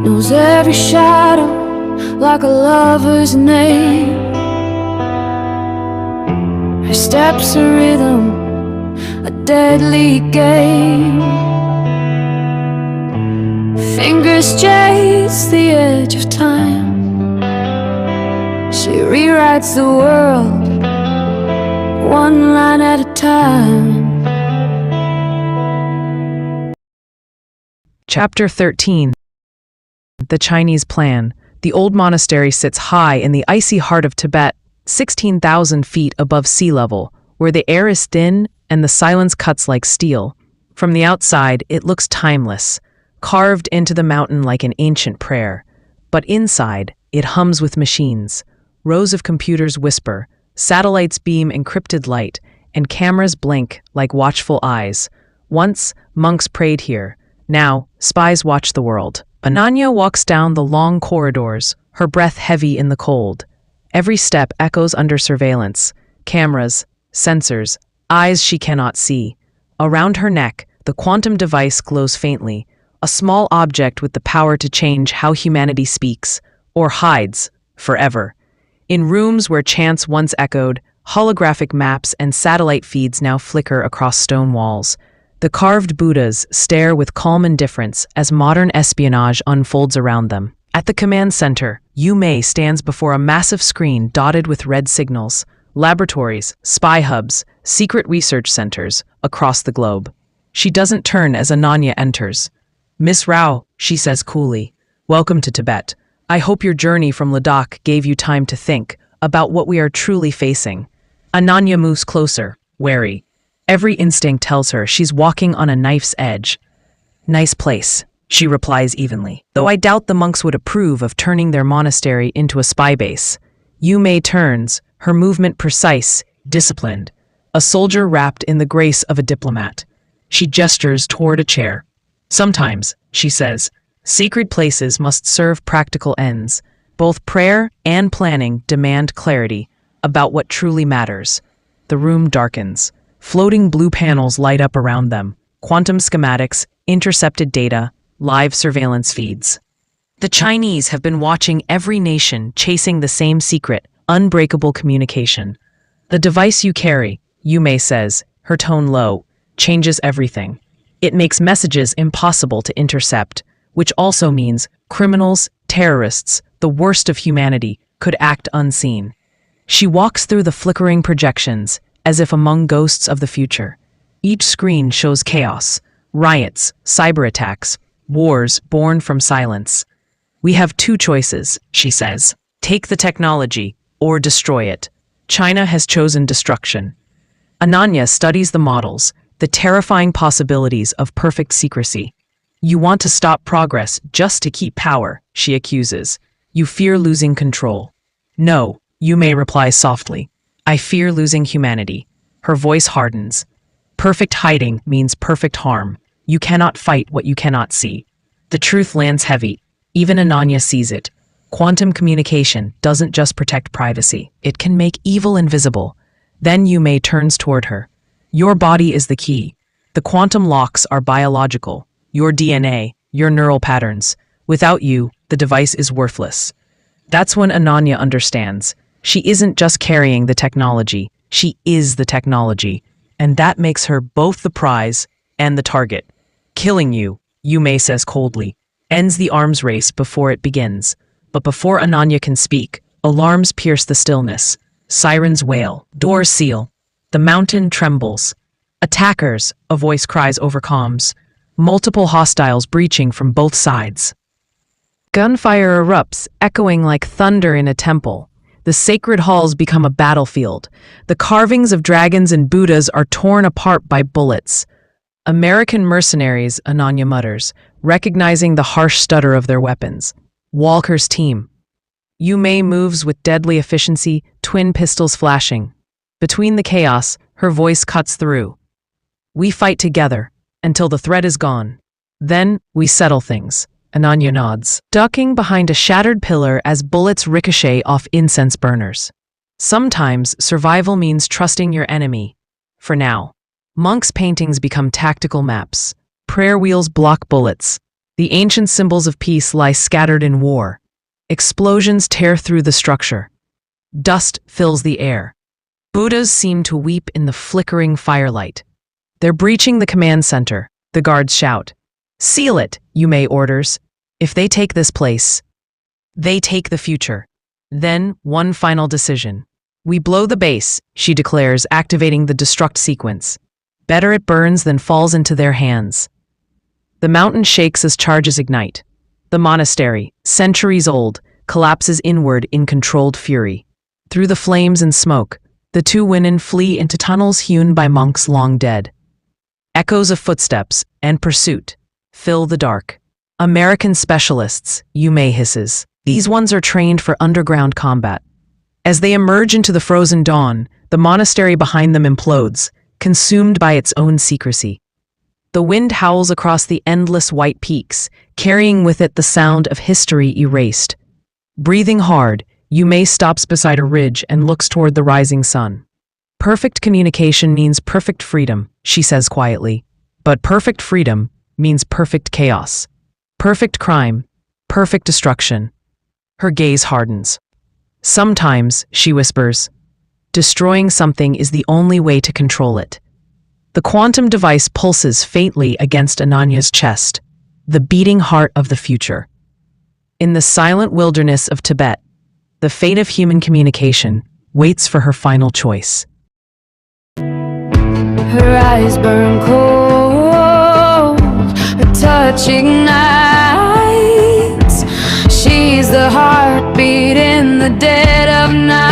knows every shadow like a lover's name. Her steps a rhythm, a deadly game. Fingers chase the edge of time. She rewrites the world, one line at a time. Chapter 13. The Chinese Plan. The old monastery sits high in the icy heart of Tibet, 16,000 feet above sea level, where the air is thin and the silence cuts like steel. From the outside, it looks timeless, carved into the mountain like an ancient prayer. But inside, it hums with machines. Rows of computers whisper, satellites beam encrypted light, and cameras blink like watchful eyes. Once, monks prayed here. Now, spies watch the world. Ananya walks down the long corridors, her breath heavy in the cold. Every step echoes under surveillance. Cameras, sensors, eyes she cannot see. Around her neck, the quantum device glows faintly, a small object with the power to change how humanity speaks, or hides, forever. In rooms where chants once echoed, holographic maps and satellite feeds now flicker across stone walls. The carved Buddhas stare with calm indifference as modern espionage unfolds around them. At the command center, Mei stands before a massive screen dotted with red signals, laboratories, spy hubs, secret research centers across the globe. She doesn't turn as Ananya enters. "Miss Rao," she says coolly, "welcome to Tibet. I hope your journey from Ladakh gave you time to think about what we are truly facing." Ananya moves closer, wary. Every instinct tells her she's walking on a knife's edge. "Nice place," she replies evenly, though I doubt the monks would approve of turning their monastery into a spy base. Mei turns, her movement precise, disciplined, a soldier wrapped in the grace of a diplomat. She gestures toward a chair. "Sometimes," she says, "sacred places must serve practical ends. Both prayer and planning demand clarity about what truly matters." The room darkens. Floating blue panels light up around them. Quantum schematics, intercepted data, live surveillance feeds. The Chinese have been watching every nation chasing the same secret, unbreakable communication. "The device you carry," Mei says, her tone low, "changes everything. It makes messages impossible to intercept, which also means criminals, terrorists, the worst of humanity, could act unseen." She walks through the flickering projections, as if among ghosts of the future. Each screen shows chaos, riots, cyber attacks, wars born from silence. "We have two choices," she says. "Take the technology or destroy it. China has chosen destruction." Ananya studies the models, the terrifying possibilities of perfect secrecy. "You want to stop progress just to keep power," she accuses. "You fear losing control." "No," Mei replies softly. "I fear losing humanity." Her voice hardens. "Perfect hiding means perfect harm. You cannot fight what you cannot see." The truth lands heavy. Even Ananya sees it. Quantum communication doesn't just protect privacy. It can make evil invisible. Then Mei turns toward her. "Your body is the key. The quantum locks are biological. Your DNA, your neural patterns. Without you, the device is worthless." That's when Ananya understands. She isn't just carrying the technology, she is the technology, and that makes her both the prize and the target. "Killing you," Mei says coldly, ends the arms race before it begins. But before Ananya can speak, alarms pierce the stillness. Sirens wail, doors seal. The mountain trembles. "Attackers," a voice cries over comms. Multiple hostiles breaching from both sides. Gunfire erupts, echoing like thunder in a temple. The sacred halls become a battlefield. The carvings of dragons and Buddhas are torn apart by bullets. "American mercenaries," Ananya mutters, recognizing the harsh stutter of their weapons. "Walker's team." Mei moves with deadly efficiency, twin pistols flashing. Between the chaos, her voice cuts through. "We fight together, until the threat is gone. Then, we settle things." Ananya nods, ducking behind a shattered pillar as bullets ricochet off incense burners. Sometimes, survival means trusting your enemy. For now, monks' paintings become tactical maps. Prayer wheels block bullets. The ancient symbols of peace lie scattered in war. Explosions tear through the structure. Dust fills the air. Buddhas seem to weep in the flickering firelight. They're breaching the command center. The guards shout. "Seal it," Mei orders. "If they take this place, they take the future." Then, one final decision. "We blow the base," she declares, activating the destruct sequence. Better it burns than falls into their hands. The mountain shakes as charges ignite. The monastery, centuries old, collapses inward in controlled fury. Through the flames and smoke, the two women flee into tunnels hewn by monks long dead. Echoes of footsteps and pursuit fill the dark. "American specialists," Mei hisses. "These ones are trained for underground combat." As they emerge into the frozen dawn, the monastery behind them implodes, consumed by its own secrecy. The wind howls across the endless white peaks, carrying with it the sound of history erased. Breathing hard, Mei stops beside a ridge and looks toward the rising sun. "Perfect communication means perfect freedom," she says quietly. "But perfect freedom means perfect chaos. Perfect crime, perfect destruction." Her gaze hardens. "Sometimes," she whispers, "destroying something is the only way to control it." The quantum device pulses faintly against Ananya's chest, the beating heart of the future. In the silent wilderness of Tibet, the fate of human communication waits for her final choice. Her eyes burn cold, her touch ignites. She's the heartbeat in the dead of night.